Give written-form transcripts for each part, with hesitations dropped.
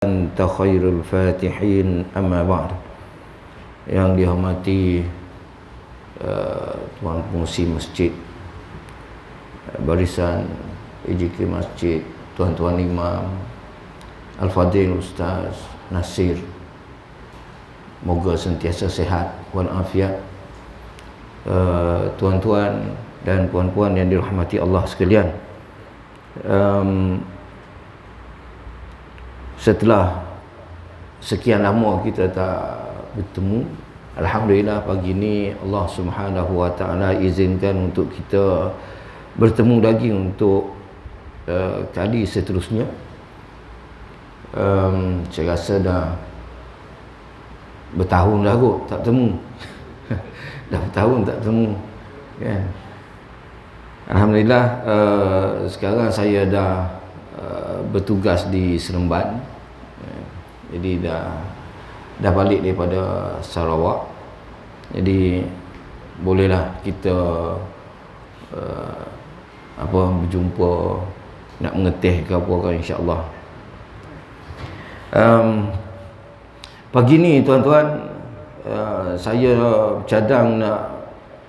Anta khairul fatihin, amma ba'd. Yang dihormati Tuan Pengurusi Masjid, barisan EJK Masjid, tuan-tuan imam, Al-Fadhil Ustaz Nasir, moga sentiasa sihat walafiat. Tuan-tuan dan puan-puan yang dirahmati Allah sekalian, setelah sekian lama kita tak bertemu, alhamdulillah pagi ni Allah Subhanahu Wa Taala izinkan untuk kita bertemu lagi untuk kali seterusnya. Saya rasa dah bertahun dah kot tak temu. Dah bertahun tak temu kan. Alhamdulillah sekarang saya dah bertugas di Seremban. Jadi dah balik daripada Sarawak. Jadi bolehlah kita berjumpa, nak mengetih ke apa kan, insya-Allah. Pagi ni tuan-tuan, saya cadang nak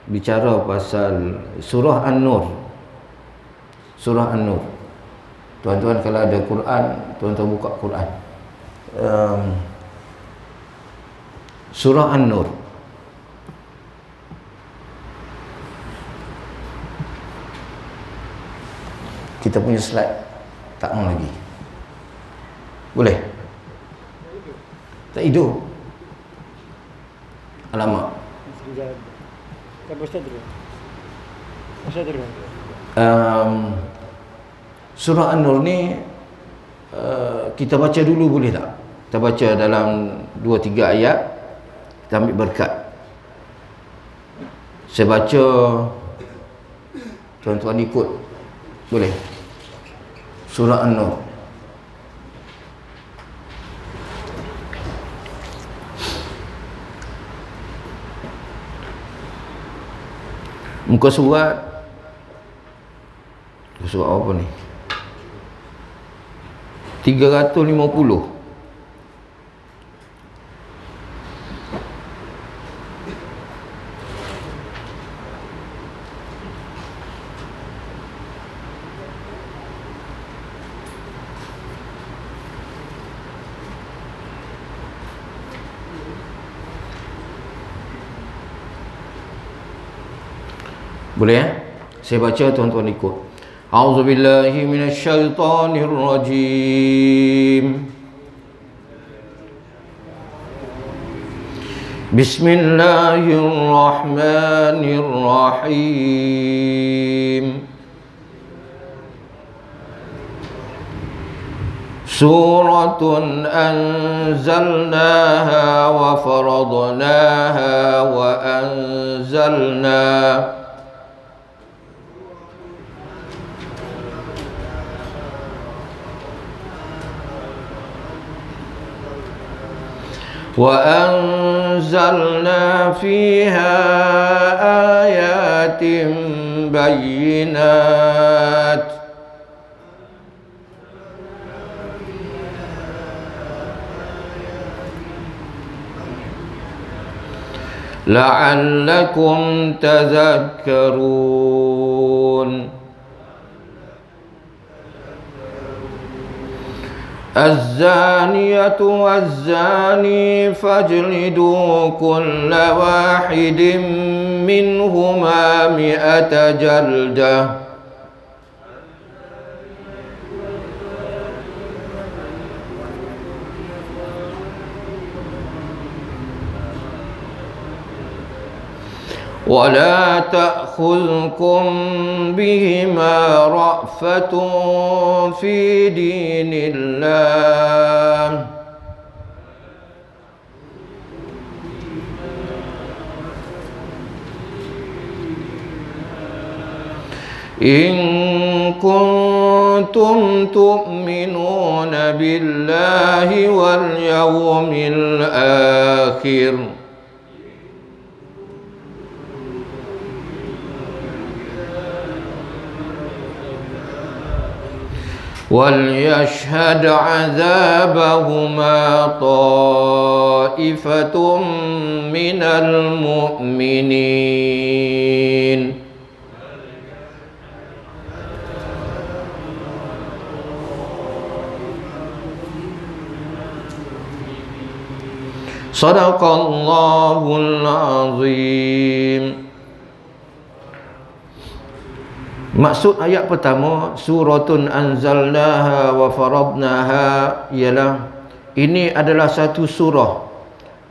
bicara pasal surah An-Nur. Surah An-Nur. Tuan-tuan kalau ada Quran, tuan-tuan buka Quran. Surah An-Nur. Kita punya slide tak on lagi. Boleh? Tak hidup. Alamak. Surah An-Nur ni kita baca dulu boleh tak? Kita baca dalam 2-3 ayat, kita ambil berkat. Saya baca, tuan-tuan ikut. Boleh? Surah An-Nur. Muka surat apa ni? 350. Boleh ya? Saya baca, tuan-tuan ikut. A'udzubillahi minasyaitonirrajim. Bismillahirrahmanirrahim. Suratun anzalnaha wa faradnaha wa anzalna وأنزلنا فيها آيات بينات لعلكم تذكرون الزانية والزاني فاجلدوا كل واحد منهما 100 جلدة ولا تأخذكم بهما رأفة في دين الله إن كنتم تؤمنون بالله واليوم الآخر وليشهد عذابهما طائفة من المؤمنين. Sadaqallahul azim. Maksud ayat pertama, suratun anzalnaha wa faradnaha, ialah ini adalah satu surah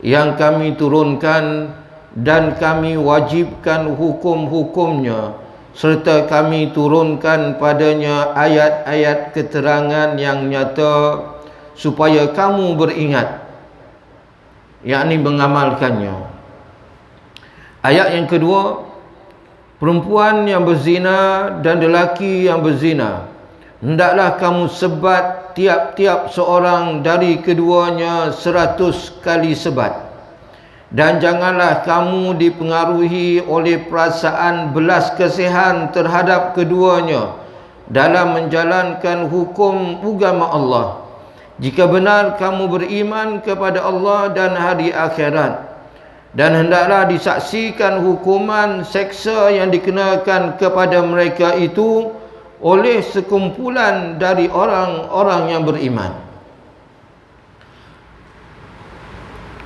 yang kami turunkan dan kami wajibkan hukum-hukumnya, serta kami turunkan padanya ayat-ayat keterangan yang nyata supaya kamu beringat, yakni mengamalkannya. Ayat yang kedua, perempuan yang berzina dan lelaki yang berzina, hendaklah kamu sebat tiap-tiap seorang dari keduanya 100 kali sebat. Dan janganlah kamu dipengaruhi oleh perasaan belas kasihan terhadap keduanya dalam menjalankan hukum agama Allah, jika benar kamu beriman kepada Allah dan hari akhirat. Dan hendaklah disaksikan hukuman seksa yang dikenakan kepada mereka itu oleh sekumpulan dari orang-orang yang beriman.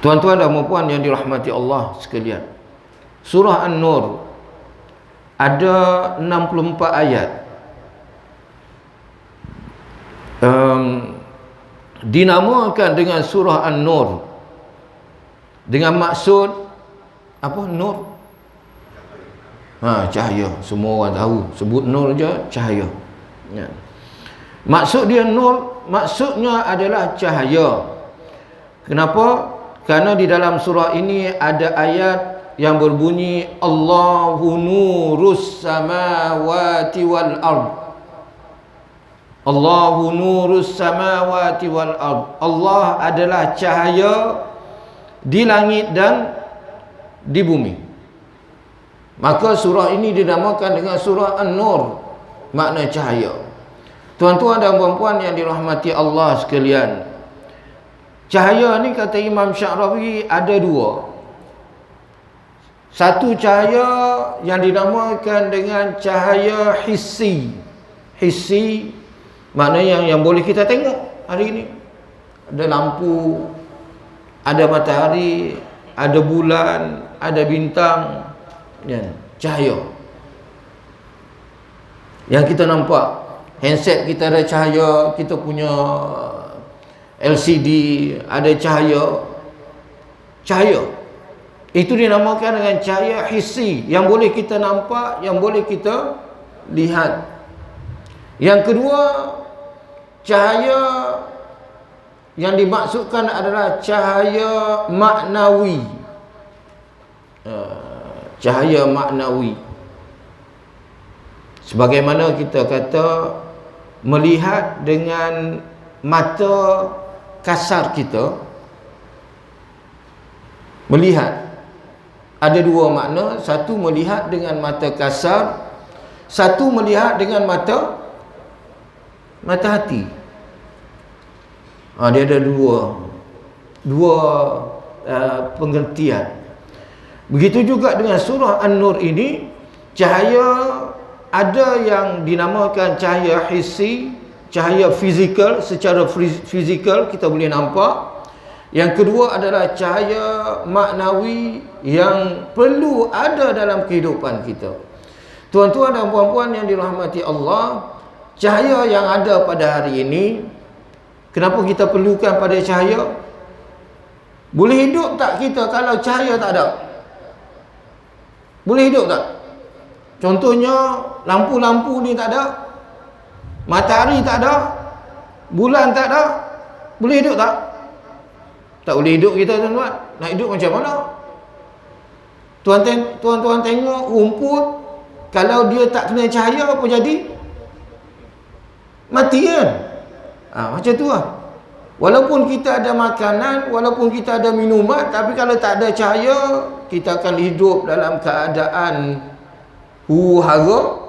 Tuan-tuan dan puan yang dirahmati Allah sekalian, surah An-Nur ada 64 ayat. Dinamakan dengan surah An-Nur dengan maksud apa? Nur, cahaya. Semua orang tahu, sebut nur je cahaya, ya. Maksud dia nur, maksudnya adalah cahaya. Kenapa? Kerana di dalam surah ini ada ayat yang berbunyi Allahu nurus samawati wal ard. Allahu nurus samawati wal ard. Allah adalah cahaya di langit dan di bumi. Maka surah ini dinamakan dengan surah An-Nur, makna cahaya. Tuan-tuan dan puan-puan yang dirahmati Allah sekalian, cahaya ni kata Imam Sya'rawi ada dua. Satu cahaya yang dinamakan dengan cahaya hissi. Hissi maknanya yang boleh kita tengok hari ini. Ada lampu, ada matahari, ada bulan, ada bintang, ya, cahaya. Yang kita nampak, handset kita ada cahaya, kita punya LCD ada cahaya. Cahaya itu dinamakan dengan cahaya hissi, yang boleh kita nampak, yang boleh kita lihat. Yang kedua, cahaya yang dimaksudkan adalah cahaya maknawi. Cahaya maknawi, sebagaimana kita kata melihat dengan mata kasar kita. Melihat ada dua makna. Satu melihat dengan mata kasar, satu melihat dengan mata hati. Dia ada dua pengertian. Begitu juga dengan surah An-Nur ini, cahaya ada yang dinamakan cahaya hissi, cahaya fizikal, secara fizikal kita boleh nampak. Yang kedua adalah cahaya maknawi yang perlu ada dalam kehidupan kita. Tuan-tuan dan puan-puan yang dirahmati Allah, cahaya yang ada pada hari ini, kenapa kita perlukan pada cahaya? Boleh hidup tak kita kalau cahaya tak ada? Boleh hidup tak? Contohnya, lampu-lampu ni tak ada, matahari tak ada, bulan tak ada, boleh hidup tak? Tak boleh hidup kita, tuan-tuan. Nak hidup macam mana? Tuan-tuan tengok rumput, kalau dia tak kena cahaya apa jadi? Mati kan? Macam tu lah. Walaupun kita ada makanan, walaupun kita ada minuman, tapi kalau tak ada cahaya, kita akan hidup dalam keadaan huru-hara.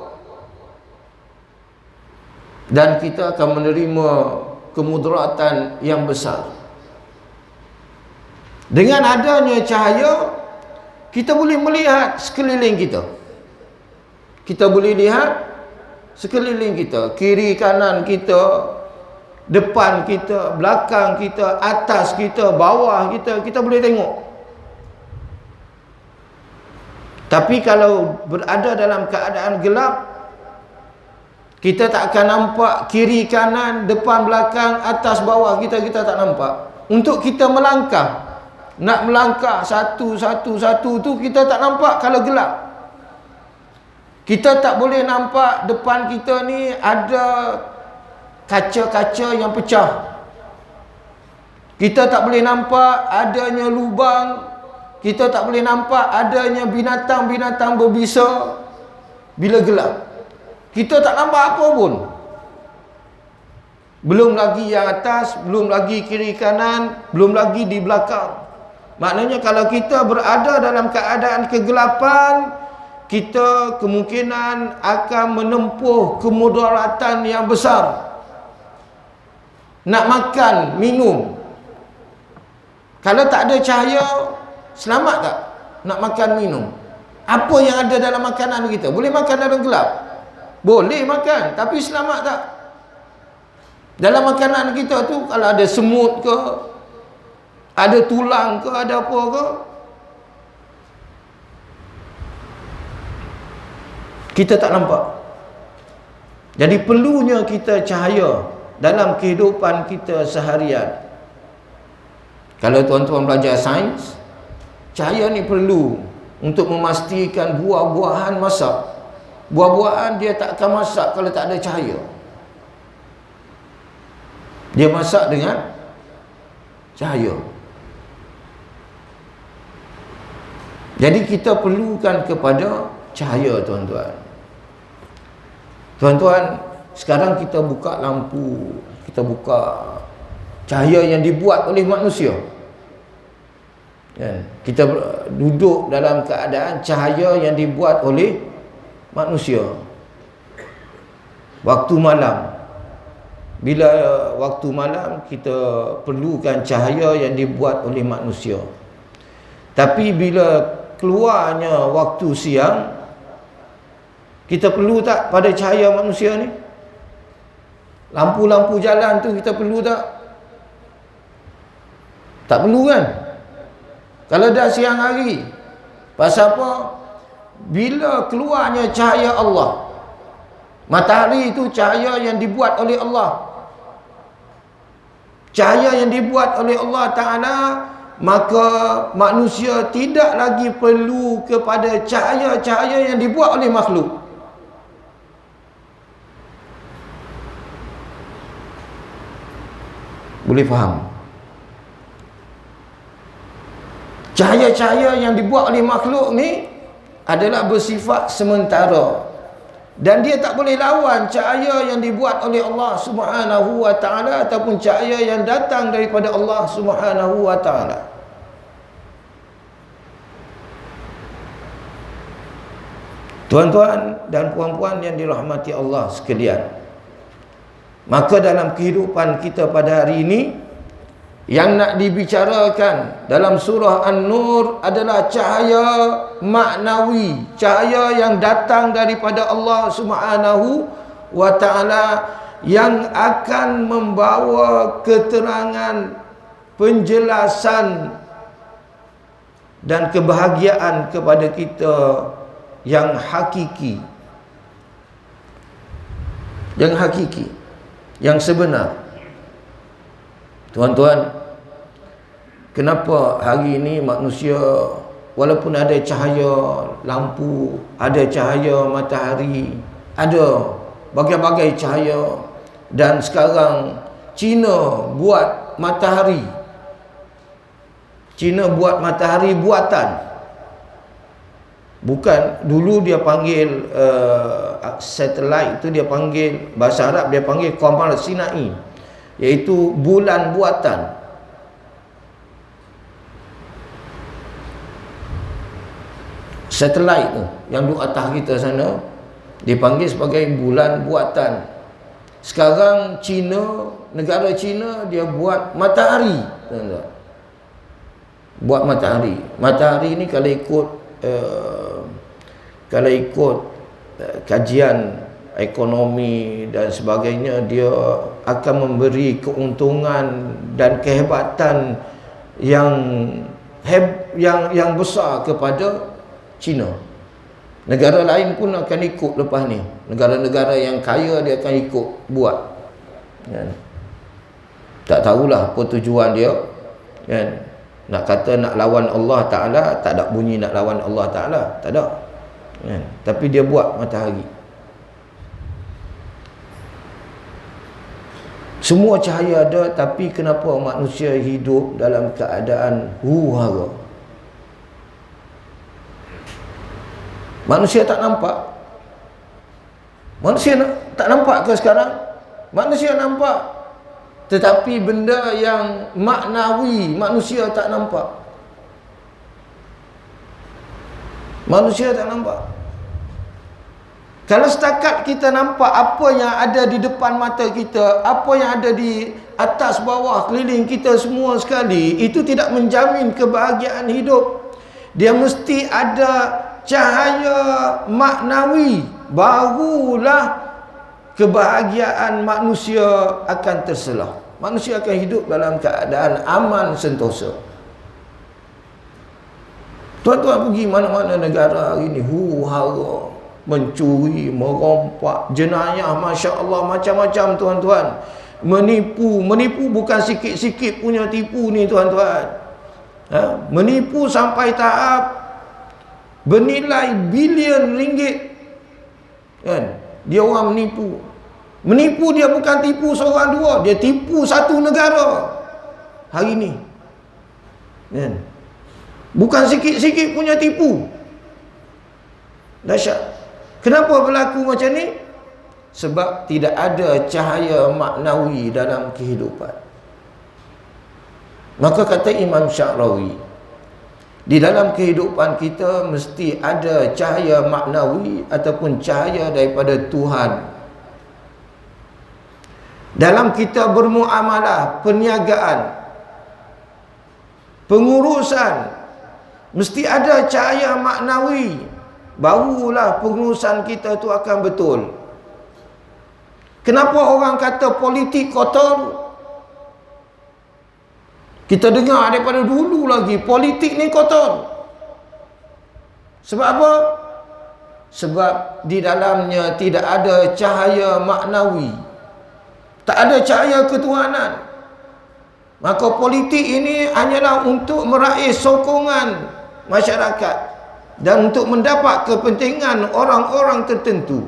dan kita akan menerima kemudaratan yang besar. Dengan adanya cahaya, kita boleh melihat sekeliling kita. Kita boleh lihat sekeliling kita, kiri kanan kita, depan kita, belakang kita, atas kita, bawah kita, kita boleh tengok. Tapi kalau berada dalam keadaan gelap, kita tak akan nampak kiri kanan, depan belakang, atas bawah kita tak nampak. Untuk kita melangkah, nak melangkah satu tu kita tak nampak kalau gelap. Kita tak boleh nampak depan kita ni ada kaca-kaca yang pecah. Kita tak boleh nampak adanya lubang. Kita tak boleh nampak adanya binatang-binatang berbisa bila gelap. Kita tak nampak apa pun. Belum lagi yang atas, belum lagi kiri kanan, belum lagi di belakang. Maknanya kalau kita berada dalam keadaan kegelapan, kita kemungkinan akan menempuh kemudaratan yang besar. Nak makan, minum, kalau tak ada cahaya, selamat tak nak makan, minum? Apa yang ada dalam makanan kita? Boleh makan dalam gelap? Boleh makan, tapi selamat tak? Dalam makanan kita tu, kalau ada semut ke, ada tulang ke, ada apa ke, kita tak nampak. Jadi perlunya kita cahaya dalam kehidupan kita seharian. Kalau tuan-tuan belajar sains, cahaya ni perlu untuk memastikan buah-buahan masak. Buah-buahan dia tak akan masak kalau tak ada cahaya. Dia masak dengan cahaya. Jadi kita perlukan kepada cahaya, tuan-tuan. Tuan-tuan, sekarang kita buka lampu, kita buka cahaya yang dibuat oleh manusia. Kita duduk dalam keadaan cahaya yang dibuat oleh manusia. Waktu malam, bila waktu malam, kita perlukan cahaya yang dibuat oleh manusia. Tapi bila keluarnya waktu siang, kita perlu tak pada cahaya manusia ni? Lampu-lampu jalan tu kita perlu tak? Tak perlu kan? Kalau dah siang hari. Pasal apa? Bila keluarnya cahaya Allah, matahari itu cahaya yang dibuat oleh Allah, cahaya yang dibuat oleh Allah Ta'ala, maka manusia tidak lagi perlu kepada cahaya-cahaya yang dibuat oleh makhluk. Boleh faham? Cahaya-cahaya yang dibuat oleh makhluk ni adalah bersifat sementara, dan dia tak boleh lawan cahaya yang dibuat oleh Allah Subhanahu wa Ta'ala ataupun cahaya yang datang daripada Allah Subhanahu wa Ta'ala. Tuan-tuan dan puan-puan yang dirahmati Allah sekalian, maka dalam kehidupan kita pada hari ini, yang nak dibicarakan dalam surah An-Nur adalah cahaya maknawi, cahaya yang datang daripada Allah Subhanahu wa Ta'ala, yang akan membawa keterangan, penjelasan dan kebahagiaan kepada kita yang hakiki, yang sebenar. Tuan-tuan, kenapa hari ini manusia, walaupun ada cahaya lampu, ada cahaya matahari, ada bagai-bagai cahaya, dan sekarang China buat matahari, China buat matahari buatan. Bukan, dulu dia panggil satelit itu, dia panggil, bahasa Arab dia panggil Qamar Sinai, iaitu bulan buatan. Satelit tu yang di atas kita sana dipanggil sebagai bulan buatan. Sekarang China, negara China, dia buat matahari, tuan-tuan. Buat matahari. Matahari ni kalau ikut kajian ekonomi dan sebagainya, dia akan memberi keuntungan dan kehebatan yang besar kepada China. Negara lain pun akan ikut lepas ni. Negara-negara yang kaya dia akan ikut buat. Kan? Tak tahulah apa tujuan dia. Kan? Nak kata nak lawan Allah Ta'ala, tak ada bunyi nak lawan Allah Ta'ala. Tak ada. Kan? Tapi dia buat matahari. Semua cahaya ada, tapi kenapa manusia hidup dalam keadaan huru-hara? Manusia tak nampak. Manusia tak nampak ke sekarang? Manusia nampak. Tetapi benda yang maknawi, manusia tak nampak. Manusia tak nampak. Kalau setakat kita nampak apa yang ada di depan mata kita, apa yang ada di atas bawah keliling kita semua sekali, itu tidak menjamin kebahagiaan hidup. Dia mesti ada cahaya maknawi, barulah kebahagiaan manusia akan terselah. Manusia akan hidup dalam keadaan aman sentosa. Tuan-tuan pergi mana-mana negara hari ini, huru-hara, mencuri, merompak, jenayah, Masya Allah, macam-macam tuan-tuan. Menipu bukan sikit-sikit punya tipu ni tuan-tuan. Menipu sampai tahap bernilai bilion ringgit. Kan? Dia orang menipu. Menipu dia bukan tipu seorang dua, dia tipu satu negara hari ni. Kan? Bukan sikit-sikit punya tipu. Dahsyat. Kenapa berlaku macam ni? Sebab tidak ada cahaya maknawi dalam kehidupan. Maka kata Imam Sya'rawi, di dalam kehidupan kita mesti ada cahaya maknawi ataupun cahaya daripada Tuhan. Dalam kita bermuamalah, perniagaan, pengurusan, mesti ada cahaya maknawi. Barulah pengurusan kita tu akan betul. Kenapa orang kata politik kotor? Kita dengar daripada dulu lagi, politik ni kotor. Sebab apa? Sebab di dalamnya tidak ada cahaya maknawi. Tak ada cahaya ketuhanan. Maka politik ini hanyalah untuk meraih sokongan masyarakat dan untuk mendapat kepentingan orang-orang tertentu.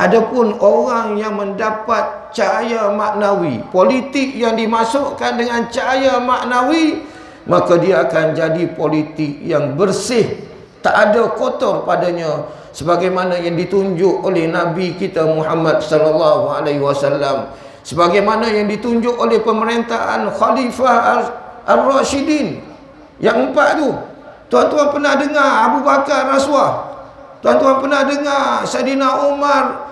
Adapun orang yang mendapat cahaya maknawi, politik yang dimasukkan dengan cahaya maknawi, maka dia akan jadi politik yang bersih, tak ada kotor padanya, sebagaimana yang ditunjuk oleh Nabi kita Muhammad sallallahu alaihi wasallam, sebagaimana yang ditunjuk oleh pemerintahan Khalifah Ar-Rashidin yang 4 tu. Tuan-tuan pernah dengar Abu Bakar rasuah? Tuan-tuan pernah dengar Saidina Umar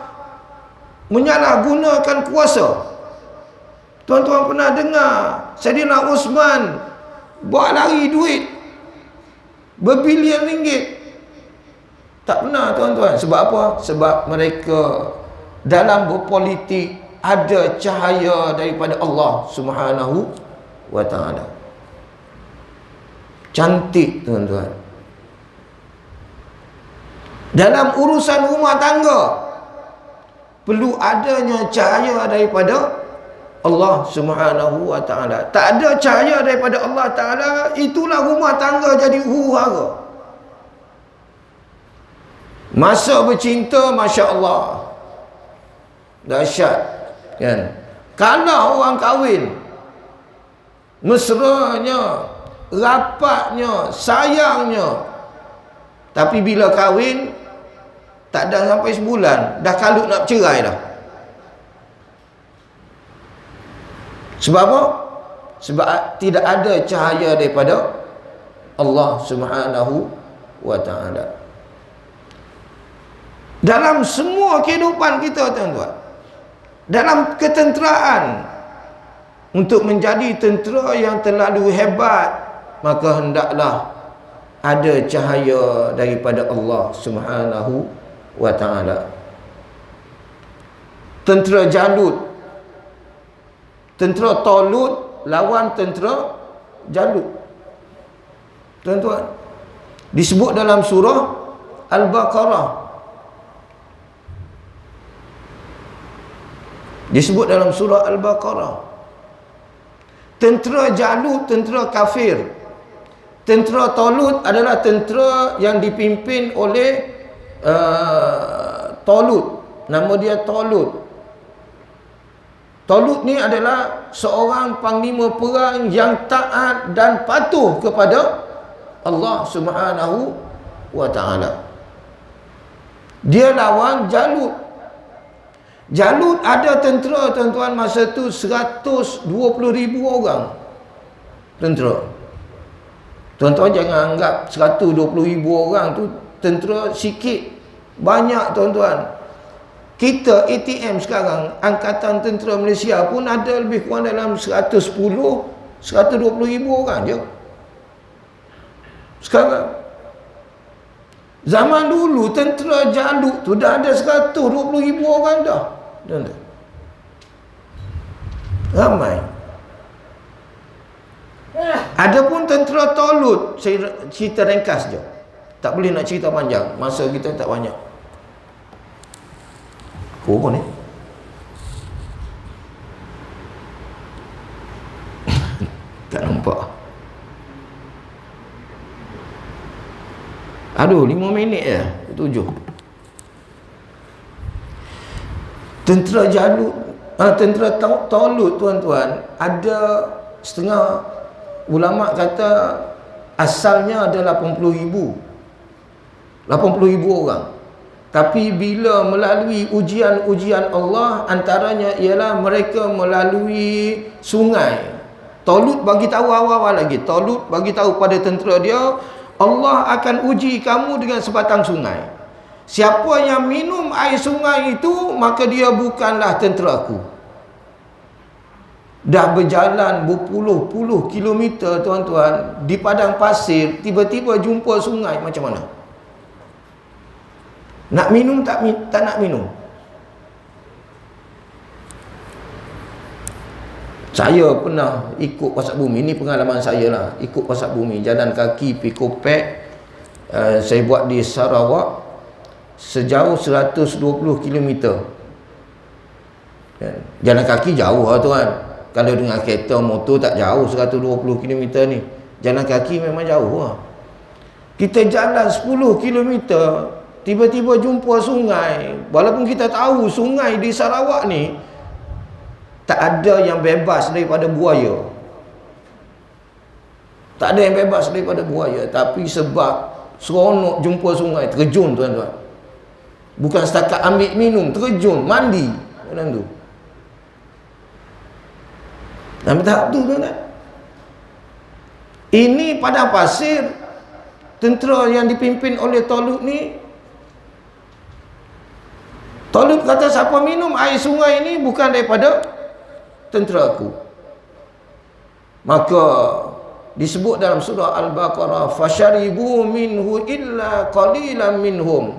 menyalahgunakan kuasa? Tuan-tuan pernah dengar Saidina Uthman buat lari duit berbilion ringgit? Tak pernah tuan-tuan. Sebab apa? Sebab mereka dalam berpolitik ada cahaya daripada Allah Subhanahu wa ta'ala. Cantik tuan-tuan. Dalam urusan rumah tangga perlu adanya cahaya daripada Allah Subhanahu wa ta'ala. Tak ada cahaya daripada Allah Ta'ala, itulah rumah tangga jadi huru-hara. Masa bercinta, Masya Allah, dahsyat, kan? Kalau orang kahwin, mesranya, rapatnya, sayangnya, tapi bila kahwin tak ada sampai sebulan dah kalut nak bercerai dah. Sebab apa? Sebab tidak ada cahaya daripada Allah Subhanahu wa ta'ala dalam semua kehidupan kita tuan-tuan. dalam ketenteraan. Untuk menjadi tentera yang terlalu hebat, maka hendaklah ada cahaya daripada Allah Subhanahu wa ta'ala. Tentera Jalut, tentera Talut lawan tentera Jalut. Tuan-tuan, disebut dalam surah Al-Baqarah. Disebut dalam surah Al-Baqarah. Tentera Jalut, tentera kafir. Tentera Talut adalah tentera yang dipimpin oleh Talut. Nama dia Talut. Talut ni adalah seorang panglima perang yang taat dan patuh kepada Allah Subhanahu wa ta'ala. Dia lawan Jalut. Jalut ada tentera, tuan-tuan, masa tu 120,000 orang tentera. Tuan-tuan jangan anggap 120,000 orang tu tentera sikit. Banyak, tuan-tuan. Kita ATM sekarang, Angkatan Tentera Malaysia pun ada lebih kurang dalam 120,000 orang je sekarang. Zaman dulu tentera Jalut tu dah ada 120,000 orang dah. Ramai. Adapun tentera Talut, saya cerita ringkas je. Tak boleh nak cerita panjang, masa kita tak banyak. Apa ni? Tak nampak. Aduh, 5 minit je. 7. Tentera Jalut, tentera Talut, tuan-tuan, ada setengah ulama kata asalnya ada 80,000 orang. Tapi bila melalui ujian-ujian Allah, antaranya ialah mereka melalui sungai. Talut bagi tahu awal-awal lagi. Talut bagi tahu pada tentera dia, Allah akan uji kamu dengan sebatang sungai. Siapa yang minum air sungai itu, maka dia bukanlah tenteraku. Dah berjalan berpuluh-puluh kilometer, tuan-tuan, di padang pasir, tiba-tiba jumpa sungai. Macam mana? Nak minum tak nak minum? Saya pernah ikut pasak bumi. Ini pengalaman saya lah. Ikut pasak bumi, jalan kaki pergi Kopek. Saya buat di Sarawak sejauh 120 km. Jalan kaki jauh lah, tuan. Kalau dengan kereta motor tak jauh 120 km ni. Jalan kaki memang jauh lah. Kita jalan 10 km, tiba-tiba jumpa sungai. Walaupun kita tahu sungai di Sarawak ni tak ada yang bebas daripada buaya. Tak ada yang bebas daripada buaya. Tapi sebab seronok jumpa sungai, terjun, tuan-tuan. Bukan setakat ambil minum, terjun, mandi dalam tu. Dalam tahap tu, tuan-tuan. Ini padang pasir. Tentera yang dipimpin oleh Talut ni, Talut kata, siapa minum air sungai ini bukan daripada tentera aku. Maka disebut dalam surah Al-Baqarah, fasharibu minhu illa qalilan minhum.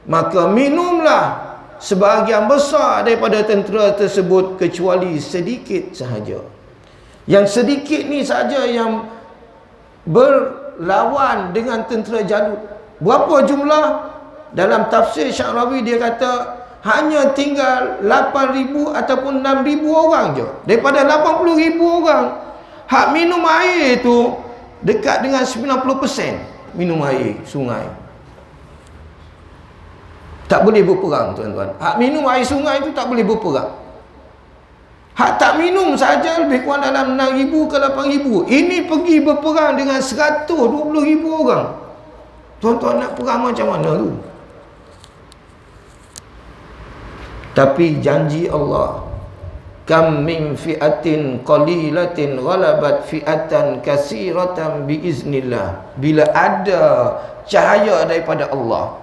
Maka minumlah sebahagian besar daripada tentera tersebut, kecuali sedikit sahaja. Yang sedikit ni saja yang berlawan dengan tentera Jalut. Berapa jumlah? Dalam tafsir Syarawi dia kata hanya tinggal 8,000 ataupun 6,000 orang je. Daripada 80,000 orang, hak minum air tu dekat dengan 90% minum air sungai. Tak boleh berperang, tuan-tuan. Hak minum air sungai tu tak boleh berperang. Hak tak minum saja lebih kurang dalam 6,000 ke 8,000. Ini pergi berperang dengan 120,000 orang. Tuan-tuan nak perang macam mana tu? Tapi janji Allah, kam min fi'atin qalilatin ghalabat fi'atan katsiratan biiznillah. Bila ada cahaya daripada Allah,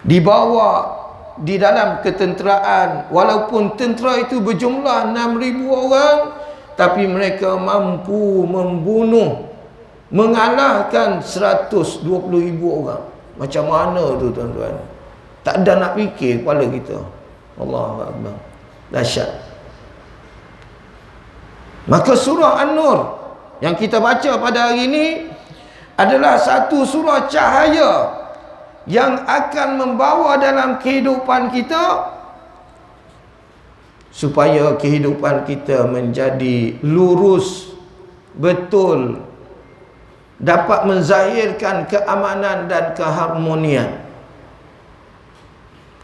dibawa di dalam ketenteraan. Walaupun tentera itu berjumlah 6,000 orang, tapi mereka mampu membunuh, mengalahkan 120,000 orang. Macam mana tu tuan-tuan? Tak ada nak fikir kepala kita. Allahu Akbar. Dahsyat. Maka surah An-Nur yang kita baca pada hari ini adalah satu surah cahaya yang akan membawa dalam kehidupan kita supaya kehidupan kita menjadi lurus, betul, dapat menzahirkan keamanan dan keharmonian.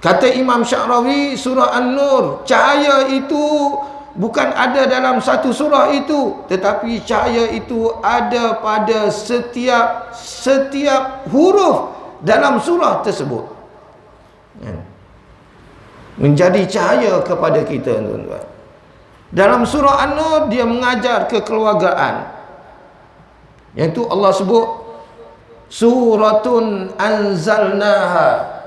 Kata Imam Sya'rawi, surah An-Nur, cahaya itu bukan ada dalam satu surah itu, tetapi cahaya itu ada pada setiap huruf dalam surah tersebut. Menjadi cahaya kepada kita, tuan-tuan. Dalam surah An-Nur dia mengajar kekeluargaan. Iaitu Allah sebut suratun anzalnaha.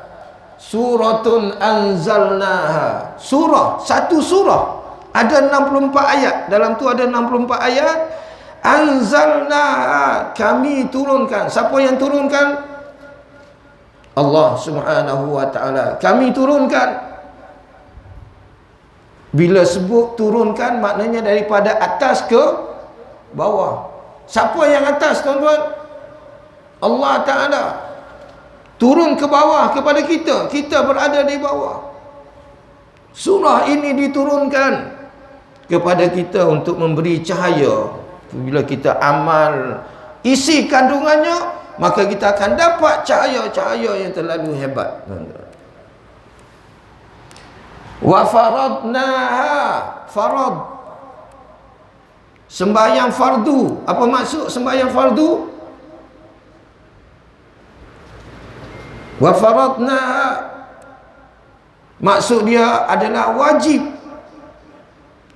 Suratun anzalnaha. Surah, satu surah. Ada 64 ayat. Dalam tu ada 64 ayat. Anzalnaha, kami turunkan. Siapa yang turunkan? Allah Subhanahu wa ta'ala. Kami turunkan. Bila sebut turunkan, maknanya daripada atas ke bawah. Siapa yang atas, tuan-tuan? Allah Ta'ala. Turun ke bawah kepada kita. Kita berada di bawah. Surah ini diturunkan kepada kita untuk memberi cahaya. Bila kita amal isi kandungannya, maka kita akan dapat cahaya-cahaya yang terlalu hebat. Wa faradnaha, farad, sembahyang fardu. Apa maksud sembahyang fardu? Wa faradnaha, maksud dia adalah wajib,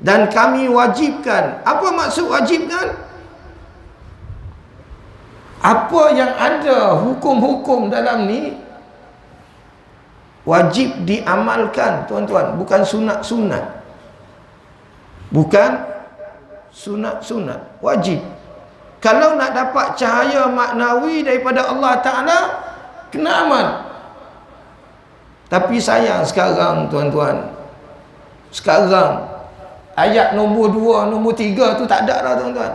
dan kami wajibkan. Apa maksud wajibkan? Apa yang ada hukum-hukum dalam ni wajib diamalkan, tuan-tuan. Bukan sunat-sunat. Bukan sunat-sunat. Wajib. Kalau nak dapat cahaya maknawi daripada Allah Ta'ala, kena amal. Tapi sayang sekarang, tuan-tuan, sekarang ayat nombor 2, nombor 3 tu tak ada dah, tuan-tuan.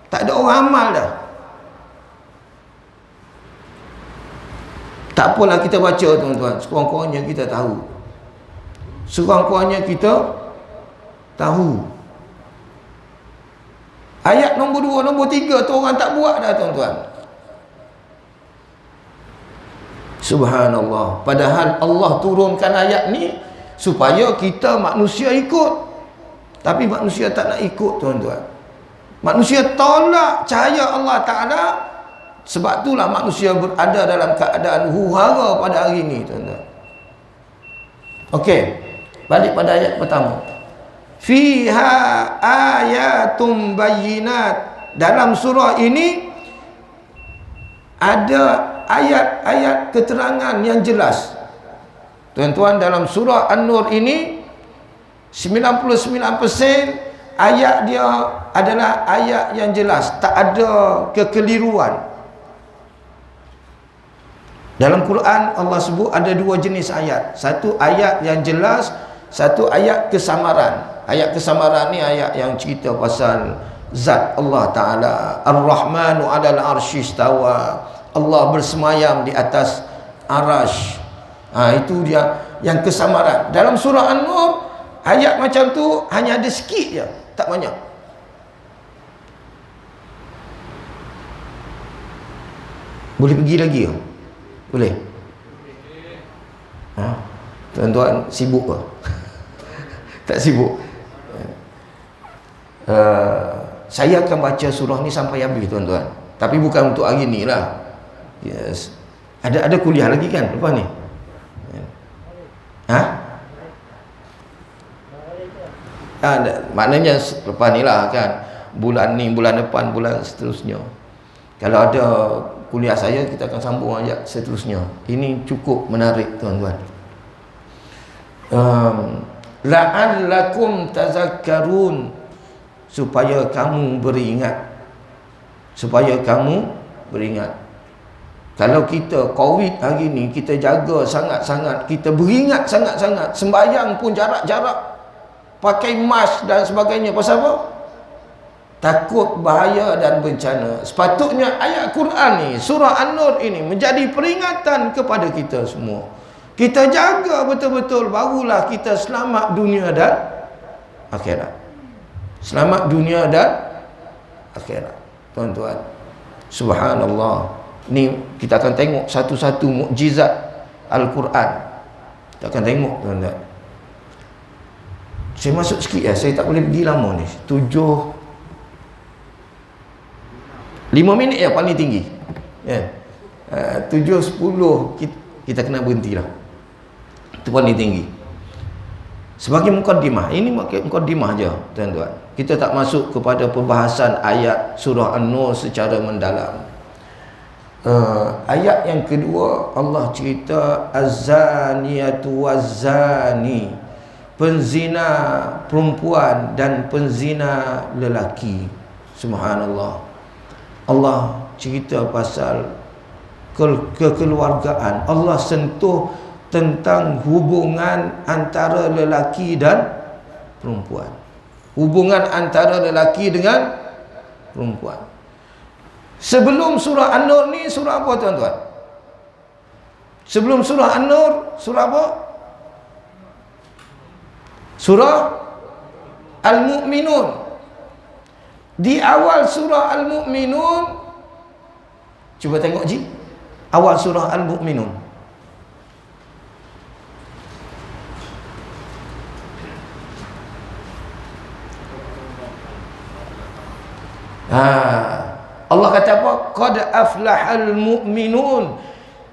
Tak ada orang amal dah. Tak apalah kita baca, tuan-tuan. Sekurang-kurangnya kita tahu. Sekurang-kurangnya kita tahu. Ayat nombor 2, nombor 3 tu orang tak buat dah, tuan-tuan. Subhanallah. Padahal Allah turunkan ayat ni supaya kita manusia ikut. Tapi manusia tak nak ikut, tuan-tuan. Manusia tolak cahaya Allah Ta'ala. Sebab itulah manusia berada dalam keadaan huru-hara pada hari ini, tuan-tuan. Okey, balik pada ayat pertama. Fiha ayatum bayyinat. Dalam surah ini ada ayat-ayat keterangan yang jelas. Tuan-tuan, dalam surah An-Nur ini 99% ayat dia adalah ayat yang jelas, tak ada kekeliruan. Dalam Quran Allah sebut ada dua jenis ayat. Satu ayat yang jelas, satu ayat kesamaran. Ayat kesamaran ni ayat yang cerita pasal zat Allah Ta'ala. Ar-Rahmanu 'alal arsy istawa. Allah bersemayam di atas arash. Itu dia yang kesamaran. Dalam surah An-Nur ayat macam tu hanya ada sikit je, tak banyak. Boleh pergi lagi ke? Boleh? Tuan-tuan sibuk ke? Tak sibuk? Saya akan baca surah ni sampai habis, tuan-tuan. Tapi bukan untuk hari ni lah. Yes. Ada kuliah lagi kan lepas ni? Maknanya lepas ni lah kan. Bulan ni, bulan depan, bulan seterusnya. Kalau ada kuliah saya, kita akan sambung ayat seterusnya. Ini cukup menarik, tuan-tuan. la'allakum tazakkarun, supaya kamu beringat. Supaya kamu beringat. Kalau kita COVID hari ni, kita jaga sangat-sangat, kita beringat sangat-sangat, sembahyang pun jarak-jarak, pakai mask dan sebagainya. Pasal apa? Takut bahaya dan bencana. Sepatutnya ayat Quran ni, surah An-Nur ini menjadi peringatan kepada kita semua. Kita jaga betul-betul, barulah kita selamat dunia dan akhirat. Selamat dunia dan akhirat. Tuan-tuan, subhanallah, ni kita akan tengok satu-satu mukjizat Al-Quran. Kita akan tengok, tuan-tuan. Saya masuk sikit ya, saya tak boleh pergi lama ni. 5 minit ya paling tinggi ya. 7-10 kita kena berhentilah. Itu paling tinggi. Sebagai mukaddimah, ini mukaddimah je, tuan-tuan. Kita tak masuk kepada pembahasan ayat surah An-Nur secara mendalam. Ayat yang kedua, Allah cerita az-zaniyatu waz-zani, penzina perempuan dan penzina lelaki. Subhanallah. Allah cerita pasal kekeluargaan. Allah sentuh tentang hubungan antara lelaki dan perempuan. Hubungan antara lelaki dengan perempuan. Sebelum surah An-Nur ni, surah apa tuan-tuan? Sebelum surah An-Nur, surah apa? Surah Al-Mu'minun. Di awal surah Al-Mu'minun, cuba tengok Ji, awal surah Al-Mu'minun. Allah kata apa? Qad aflahal mu'minun,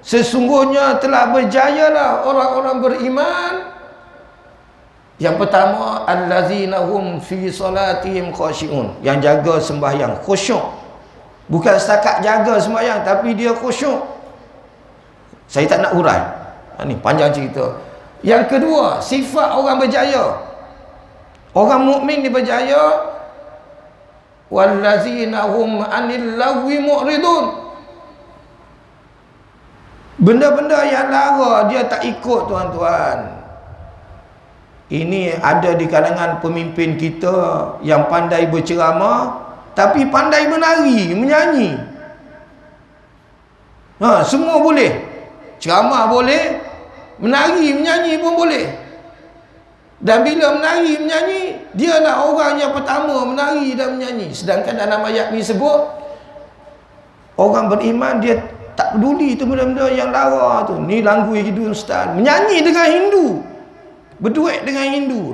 sesungguhnya telah berjayalah orang-orang beriman. Yang pertama, allazina hum fi salatihim khashi'un, yang jaga sembahyang, khusyuk. Bukan setakat jaga sembahyang, tapi dia khusyuk. Saya tak nak urai, ni panjang cerita. Yang kedua, sifat orang berjaya, orang mukmin ni berjaya. Wallazina hum anil lagwi mu'ridun, benda-benda yang lara dia tak ikut, tuan-tuan. Ini ada di kalangan pemimpin kita yang pandai berceramah tapi pandai menari, menyanyi. Semua boleh. Ceramah boleh, menari, menyanyi pun boleh. Dan bila menari, menyanyi, dialah orang yang pertama menari dan menyanyi. Sedangkan dalam ayat ni sebut, orang beriman dia tak peduli tu benda-benda yang lara tu. Ni lagu Hindustan, menyanyi dengan Hindu, berduet dengan Hindu.